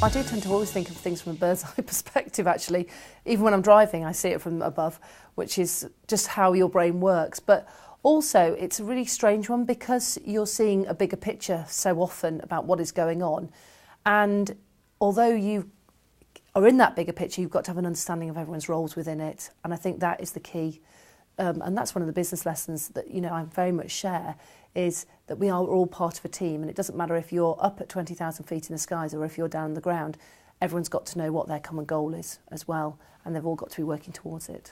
I do tend to always think of things from a bird's eye perspective, actually. Even when I'm driving, I see it from above, which is just how your brain works. But also, it's a really strange one because you're seeing a bigger picture so often about what is going on. And although you are in that bigger picture, you've got to have an understanding of everyone's roles within it. And I think that is the key. And that's one of the business lessons that, I very much share, is that we are all part of a team, and it doesn't matter if you're up at 20,000 feet in the skies or if you're down on the ground. Everyone's got to know what their common goal is as well, and they've all got to be working towards it.